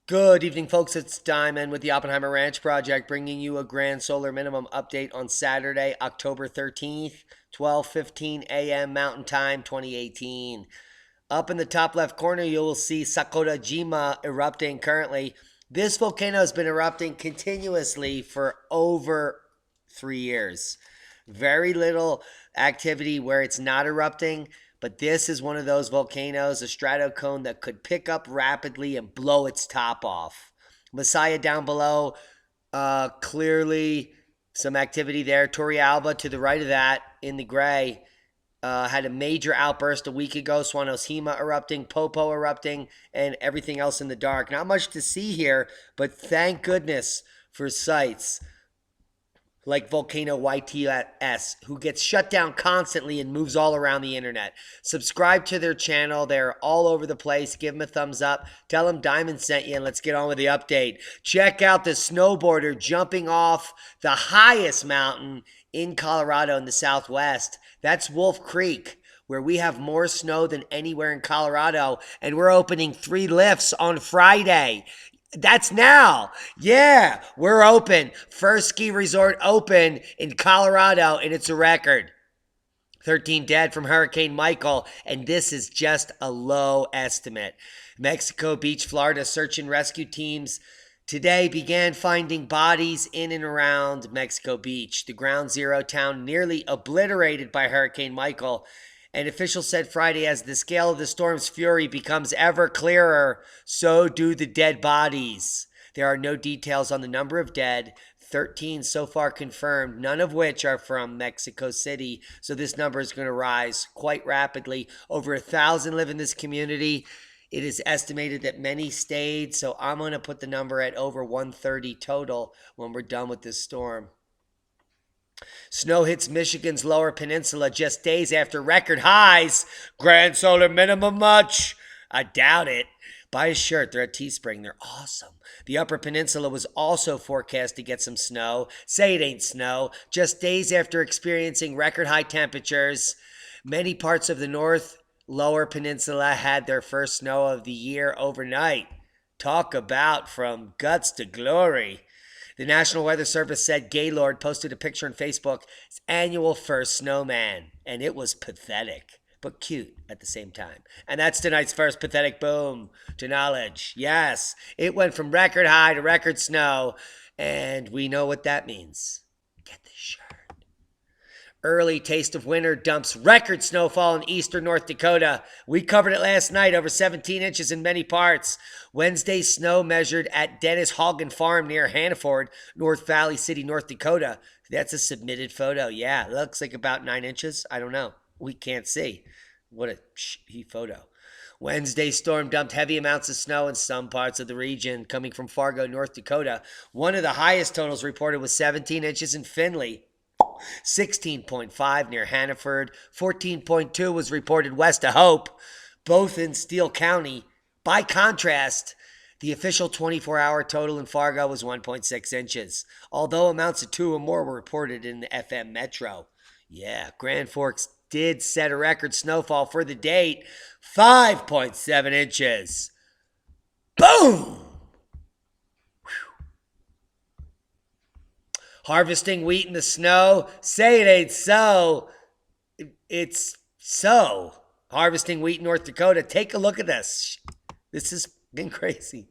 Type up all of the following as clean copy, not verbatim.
Good evening, folks. It's Diamond with the Oppenheimer Ranch Project, bringing you a grand solar minimum update on Saturday, October 13th, 12:15 a.m. Mountain Time, 2018. Up in the top left corner, you will see Sakurajima erupting currently. This volcano has been erupting continuously for over 3 years. Very little activity where it's not erupting, but this is one of those volcanoes, a stratocone that could pick up rapidly and blow its top off. Messiah down below, clearly some activity there. Torrealba to the right of that in the gray. Had a major outburst a week ago. Swanosima erupting, Popo erupting, and everything else in the dark. Not much to see here, but thank goodness for sites like Volcano YTS, who gets shut down constantly and moves all around the internet. Subscribe to their channel. They're all over the place. Give them a thumbs up. Tell them Diamond sent you, and let's get on with the update. Check out the snowboarder jumping off the highest mountain in Colorado in the Southwest. That's Wolf Creek, where we have more snow than anywhere in Colorado, and we're opening 3 lifts on Friday. That's now. Yeah, we're open. First ski resort open in Colorado, and it's a record. 13 dead from Hurricane Michael, and this is just a low estimate. Mexico Beach, Florida search and rescue teams today began finding bodies in and around Mexico Beach, the ground zero town nearly obliterated by Hurricane Michael. And officials said Friday, as the scale of the storm's fury becomes ever clearer, so do the dead bodies. There are no details on the number of dead, 13 so far confirmed, none of which are from Mexico City. So this number is going to rise quite rapidly. Over 1,000 live in this community. It is estimated that many stayed, so I'm going to put the number at over 130 total when we're done with this storm. Snow hits Michigan's lower peninsula just days after record highs. Grand solar minimum much? I doubt it. Buy a shirt. They're at Teespring. They're awesome. The upper peninsula was also forecast to get some snow. Say it ain't snow. Just days after experiencing record high temperatures, many parts of the north lower peninsula had their first snow of the year overnight. Talk about from guts to glory. The National Weather Service said Gaylord posted a picture on Facebook, his annual first snowman, and it was pathetic, but cute at the same time. And that's tonight's first pathetic boom to knowledge. Yes, it went from record high to record snow, and we know what that means. Get this shirt. Early taste of winter dumps record snowfall in eastern North Dakota. We covered it last night, over 17 inches in many parts. Wednesday's snow measured at Dennis Hogan Farm near Hannaford, North Valley City, North Dakota. That's a submitted photo. Yeah, it looks like about 9 inches. I don't know. We can't see. What a photo. Wednesday's storm dumped heavy amounts of snow in some parts of the region, coming from Fargo, North Dakota. One of the highest totals reported was 17 inches in Findlay. 16.5 near Hannaford. 14.2 was reported west of Hope, both in Steele County. By contrast, the official 24-hour total in Fargo was 1.6 inches, although amounts of 2 or more were reported in the FM Metro. Yeah, Grand Forks did set a record snowfall for the date, 5.7 inches. Boom! Harvesting wheat in the snow? Say it ain't so. It's so. Harvesting wheat in North Dakota. Take a look at this. This has been crazy.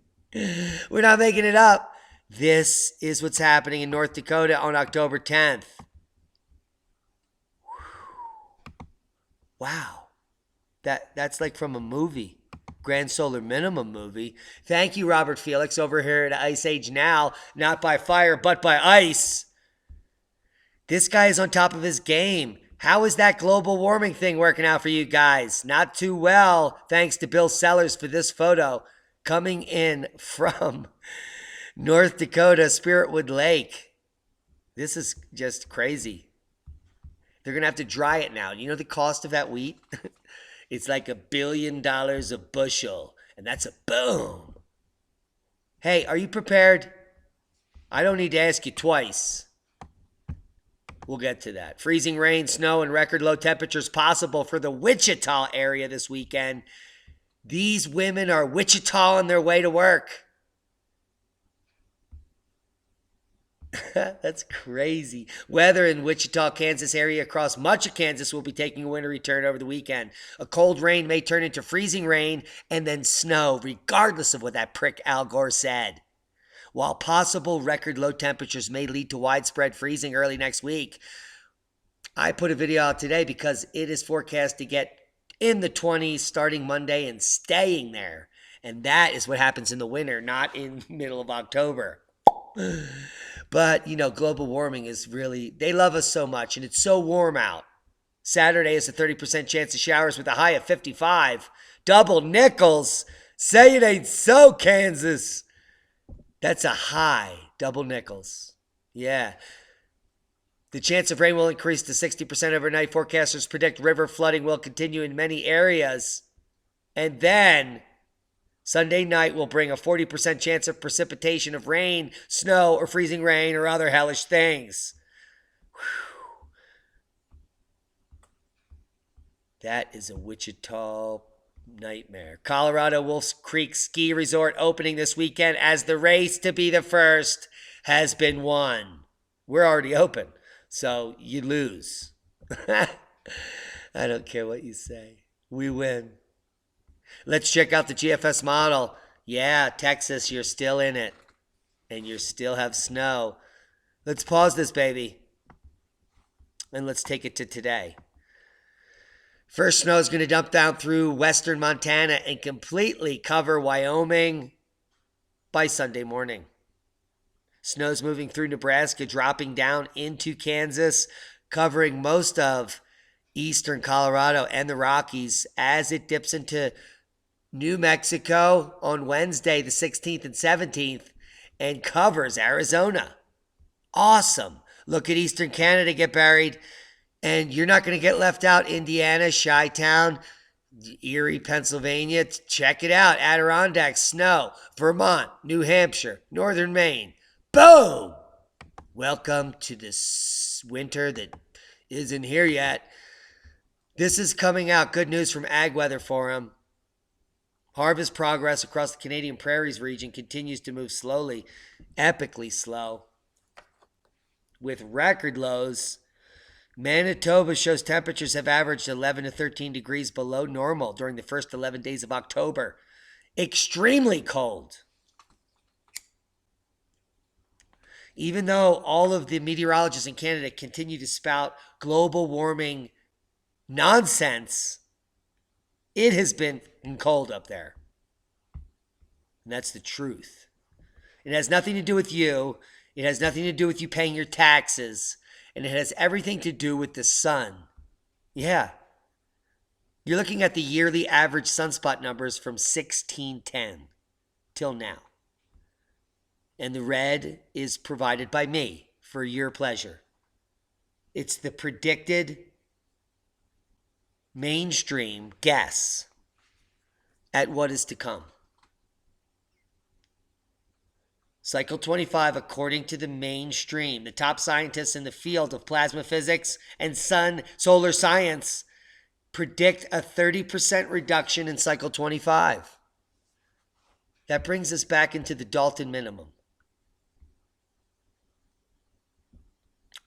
We're not making it up. This is what's happening in North Dakota on October 10th. Wow. That's like from a movie. Grand Solar Minimum movie. Thank you, Robert Felix, over here at Ice Age Now. Not by fire, but by ice. This guy is on top of his game. How is that global warming thing working out for you guys? Not too well, thanks to Bill Sellers for this photo. Coming in from North Dakota, Spiritwood Lake. This is just crazy. They're going to have to dry it now. You know the cost of that wheat? It's like $1 billion a bushel, and that's a boom. Hey, are you prepared? I don't need to ask you twice. We'll get to that. Freezing rain, snow, and record low temperatures possible for the Wichita area this weekend. These women are Wichita on their way to work. That's crazy. Weather in Wichita, Kansas area across much of Kansas will be taking a winter return over the weekend. A cold rain may turn into freezing rain and then snow, regardless of what that prick Al Gore said. While possible record low temperatures may lead to widespread freezing early next week, I put a video out today because it is forecast to get in the 20s starting Monday and staying there. And that is what happens in the winter, not in middle of October. But, global warming is really, they love us so much, and it's so warm out. Saturday is a 30% chance of showers with a high of 55. Double nickels. Say it ain't so, Kansas. That's a high. Double nickels. Yeah. The chance of rain will increase to 60% overnight. Forecasters predict river flooding will continue in many areas. And then Sunday night will bring a 40% chance of precipitation of rain, snow, or freezing rain, or other hellish things. Whew. That is a Wichita nightmare. Colorado Wolf Creek Ski Resort opening this weekend as the race to be the first has been won. We're already open, so you lose. I don't care what you say. We win. Let's check out the GFS model. Yeah, Texas, you're still in it. And you still have snow. Let's pause this, baby. And let's take it to today. First snow is going to dump down through western Montana and completely cover Wyoming by Sunday morning. Snow's moving through Nebraska, dropping down into Kansas, covering most of eastern Colorado and the Rockies as it dips into New Mexico on Wednesday, the 16th and 17th, and covers Arizona. Awesome. Look at eastern Canada get buried, and you're not going to get left out. Indiana, Chi-Town, Erie, Pennsylvania. Check it out. Adirondack, snow. Vermont, New Hampshire, northern Maine. Boom! Welcome to this winter that isn't here yet. This is coming out. Good news from Ag Weather Forum. Harvest progress across the Canadian Prairies region continues to move slowly, epically slow. With record lows, Manitoba shows temperatures have averaged 11 to 13 degrees below normal during the first 11 days of October. Extremely cold. Even though all of the meteorologists in Canada continue to spout global warming nonsense, it has been cold up there. And that's the truth. It has nothing to do with you. It has nothing to do with you paying your taxes. And it has everything to do with the sun. Yeah. You're looking at the yearly average sunspot numbers from 1610 till now. And the red is provided by me for your pleasure. It's the predicted mainstream guess at what is to come. Cycle 25, according to the mainstream, the top scientists in the field of plasma physics and solar science predict a 30% reduction in cycle 25. That brings us back into the Dalton minimum.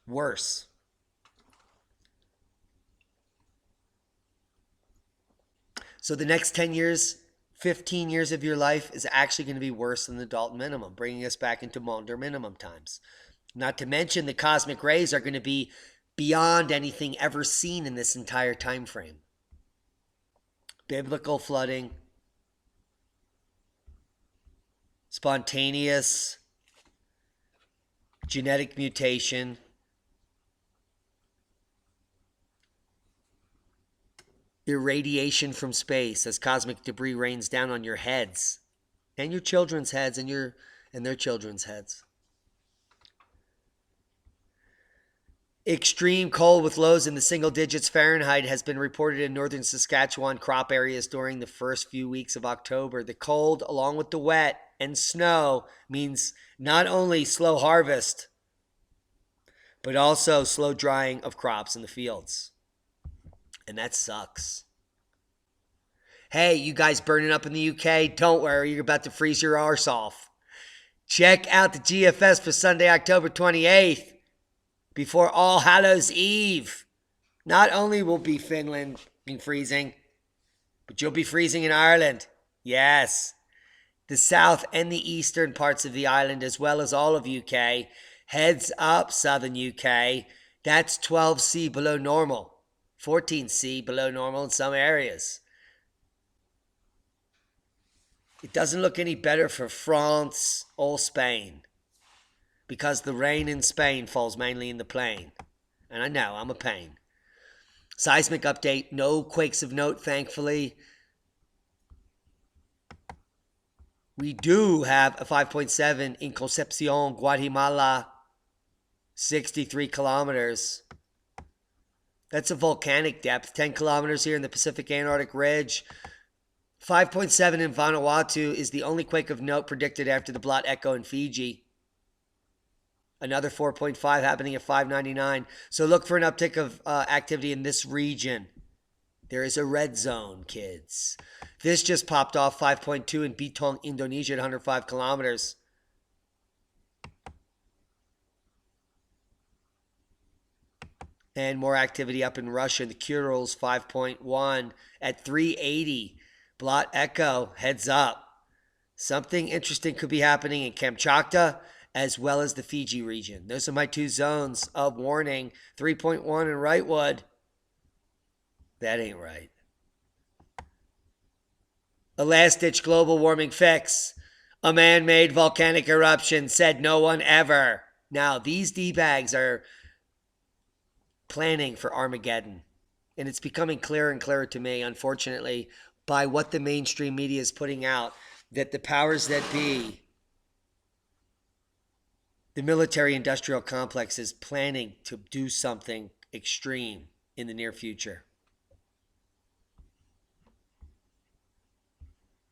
Worse. So the next 10 years, 15 years of your life is actually going to be worse than the Dalton minimum, bringing us back into Maunder minimum times. Not to mention the cosmic rays are going to be beyond anything ever seen in this entire time frame. Biblical flooding, spontaneous genetic mutation, irradiation from space as cosmic debris rains down on your heads and your children's heads and their children's heads. Extreme cold with lows in the single digits Fahrenheit has been reported in northern Saskatchewan crop areas during the first few weeks of October. The cold, along with the wet and snow, means not only slow harvest, but also slow drying of crops in the fields. And that sucks. Hey, you guys burning up in the UK, don't worry, you're about to freeze your arse off. Check out the GFS for Sunday, October 28th, before All Hallows Eve. Not only will be Finland freezing, but you'll be freezing in Ireland. Yes. The south and the eastern parts of the island, as well as all of UK. Heads up, southern UK. That's 12°C below normal. 14°C below normal in some areas. It doesn't look any better for France or Spain, because the rain in Spain falls mainly in the plain. And I know, I'm a pain. Seismic update, no quakes of note, thankfully. We do have a 5.7 in Concepcion, Guatemala, 63 kilometers. That's a volcanic depth, 10 kilometers here in the Pacific Antarctic Ridge. 5.7 in Vanuatu is the only quake of note predicted after the blot echo in Fiji. Another 4.5 happening at 599. So look for an uptick of activity in this region. There is a red zone, kids. This just popped off 5.2 in Bitong, Indonesia at 105 kilometers. And more activity up in Russia in the Kurils, 5.1 at 380. Blot echo, heads up. Something interesting could be happening in Kamchatka as well as the Fiji region. Those are my two zones of warning. 3.1 in Wrightwood. That ain't right. A last-ditch global warming fix. A man-made volcanic eruption, said no one ever. Now, these D-bags are planning for Armageddon. And it's becoming clearer and clearer to me, unfortunately, by what the mainstream media is putting out, that the powers that be, the military-industrial complex, is planning to do something extreme in the near future.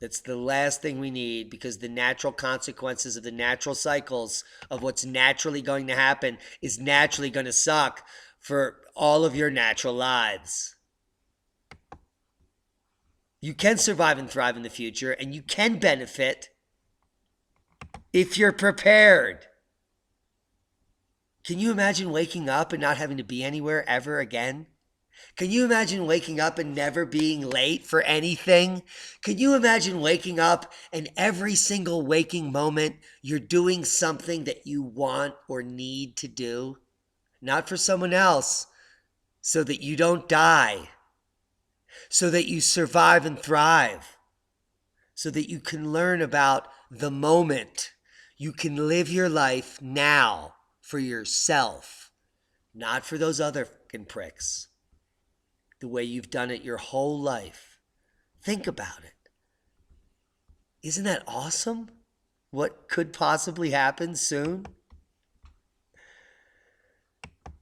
That's the last thing we need, because the natural consequences of the natural cycles of what's naturally going to happen is naturally going to suck for all of your natural lives. You can survive and thrive in the future, and you can benefit if you're prepared. Can you imagine waking up and not having to be anywhere ever again? Can you imagine waking up and never being late for anything? Can you imagine waking up and every single waking moment you're doing something that you want or need to do? Not for someone else, so that you don't die, so that you survive and thrive, so that you can learn about the moment. You can live your life now for yourself, not for those other fucking pricks. The way you've done it your whole life. Think about it. Isn't that awesome? What could possibly happen soon?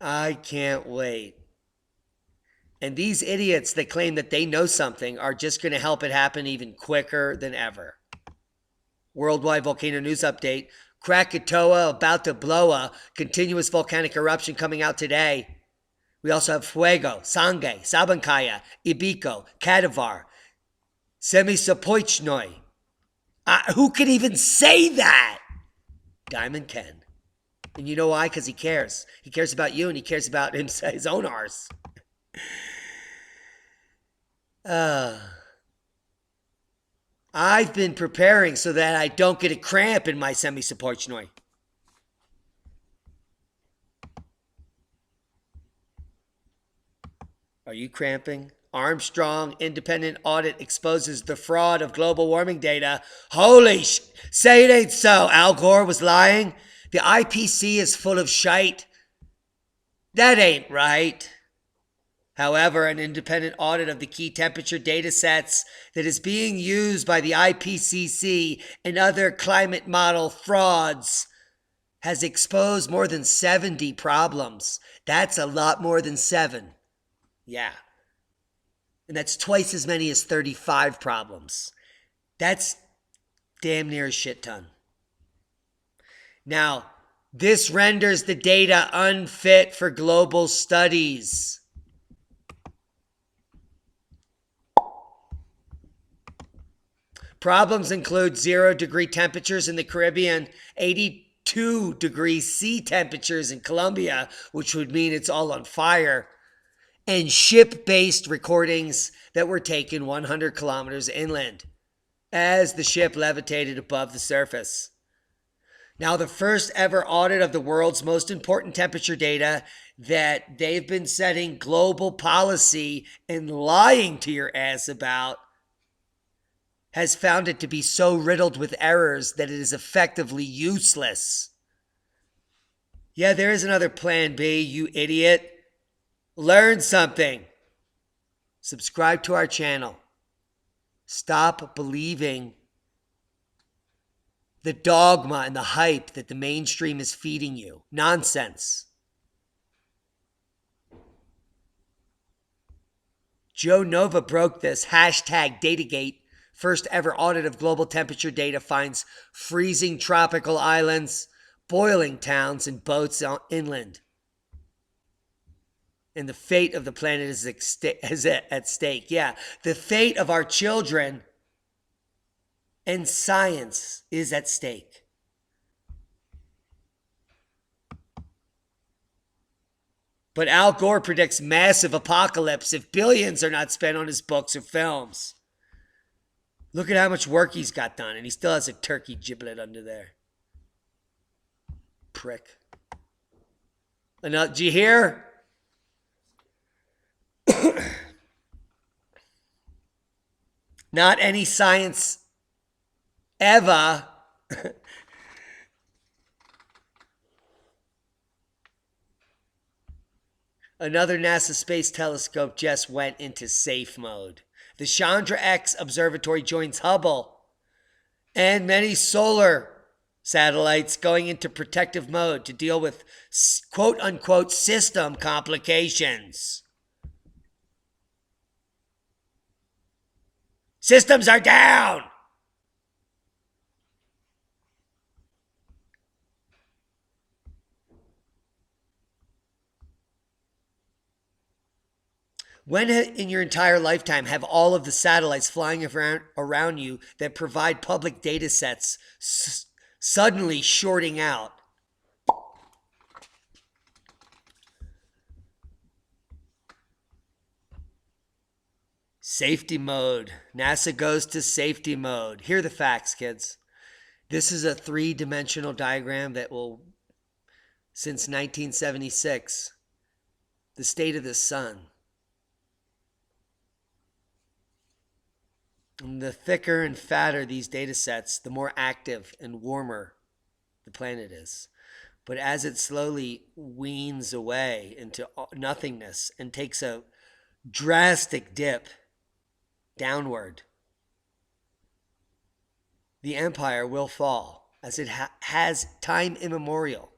I can't wait. And these idiots that claim that they know something are just going to help it happen even quicker than ever. Worldwide volcano news update. Krakatoa about to blow, a continuous volcanic eruption coming out today. We also have Fuego, Sangay, Sabancaya, Ibico, Kadivar, Semisopoichnoi. Who can even say that? Diamond Ken. And you know why? Because he cares. He cares about you, and he cares about his own arse. I've been preparing so that I don't get a cramp in my Semisopoichnoi. Are you cramping? Armstrong independent audit exposes the fraud of global warming data. Holy sh! Say it ain't so. Al Gore was lying. The IPCC is full of shite. That ain't right. However, an independent audit of the key temperature data sets that is being used by the IPCC and other climate model frauds has exposed more than 70 problems. That's a lot more than 7. Yeah. And that's twice as many as 35 problems. That's damn near a shit ton. Now, this renders the data unfit for global studies. Problems include 0-degree temperatures in the Caribbean, 82-degree sea temperatures in Colombia, which would mean it's all on fire, and ship-based recordings that were taken 100 kilometers inland as the ship levitated above the surface. Now, the first ever audit of the world's most important temperature data that they've been setting global policy and lying to your ass about has found it to be so riddled with errors that it is effectively useless. Yeah, there is another plan B, you idiot. Learn something. Subscribe to our channel. Stop believing the dogma and the hype that the mainstream is feeding you. Nonsense. Joe Nova broke this. Hashtag Datagate. First ever audit of global temperature data finds freezing tropical islands, boiling towns, and boats inland. And the fate of the planet is at stake. Yeah, the fate of our children and science is at stake. But Al Gore predicts massive apocalypse if billions are not spent on his books or films. Look at how much work he's got done, and he still has a turkey giblet under there. Prick. Did you hear? Not any science ever. Another NASA space telescope just went into safe mode. The Chandra X observatory joins Hubble and many solar satellites going into protective mode to deal with quote-unquote system complications. Systems are down! When in your entire lifetime have all of the satellites flying around you that provide public data sets suddenly shorting out? Safety mode. NASA goes to safety mode. Here are the facts, kids. This is a 3-dimensional diagram that will, since 1976, the state of the sun. And the thicker and fatter these data sets, the more active and warmer the planet is. But as it slowly weans away into nothingness and takes a drastic dip downward, the empire will fall, as it has time immemorial.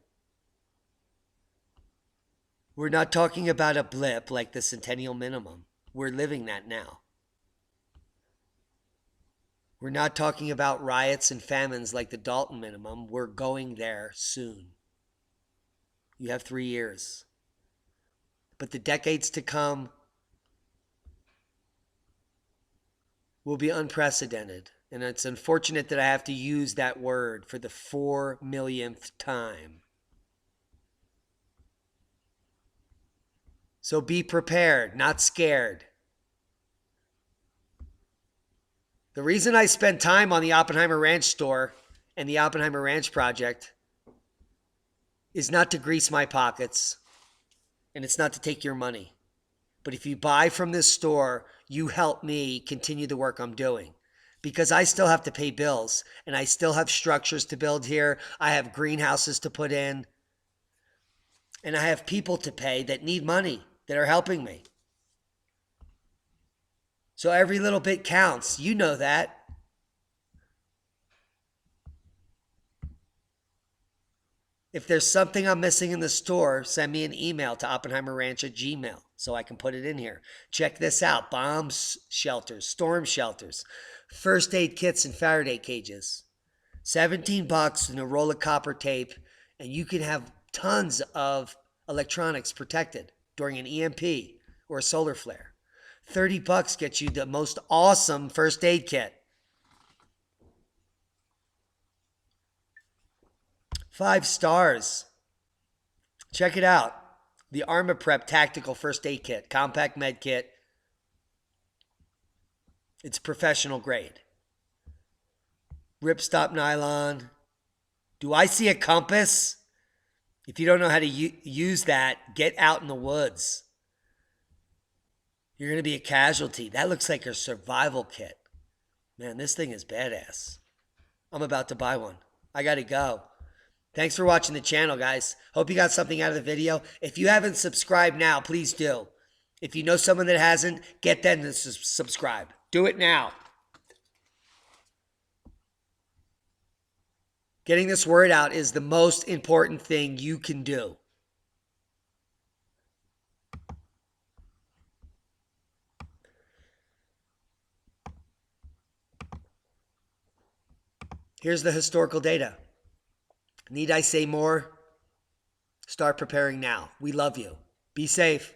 We're not talking about a blip like the centennial minimum. We're living that now. We're not talking about riots and famines like the Dalton minimum. We're going there soon. You have 3 years. But the decades to come will be unprecedented. And it's unfortunate that I have to use that word for the 4 millionth time. So be prepared, not scared. The reason I spend time on the Oppenheimer Ranch store and the Oppenheimer Ranch Project is not to grease my pockets, and it's not to take your money. But if you buy from this store, you help me continue the work I'm doing. Because I still have to pay bills, and I still have structures to build here. I have greenhouses to put in, and I have people to pay that need money, that are helping me. So every little bit counts. You know that. If there's something I'm missing in the store, send me an email to oppenheimerranch@gmail.com so I can put it in here. Check this out. Bomb shelters, storm shelters, first aid kits and Faraday cages. $17 and a roll of copper tape, and you can have tons of electronics protected during an EMP or a solar flare. $30 gets you the most awesome first aid kit. 5 stars. Check it out. The Armor Prep Tactical First Aid Kit, Compact Med Kit. It's professional grade. Ripstop nylon. Do I see a compass? If you don't know how to use that, get out in the woods. You're going to be a casualty. That looks like a survival kit. Man, this thing is badass. I'm about to buy one. I got to go. Thanks for watching the channel, guys. Hope you got something out of the video. If you haven't subscribed now, please do. If you know someone that hasn't, get them to subscribe. Do it now. Getting this word out is the most important thing you can do. Here's the historical data. Need I say more? Start preparing now. We love you. Be safe.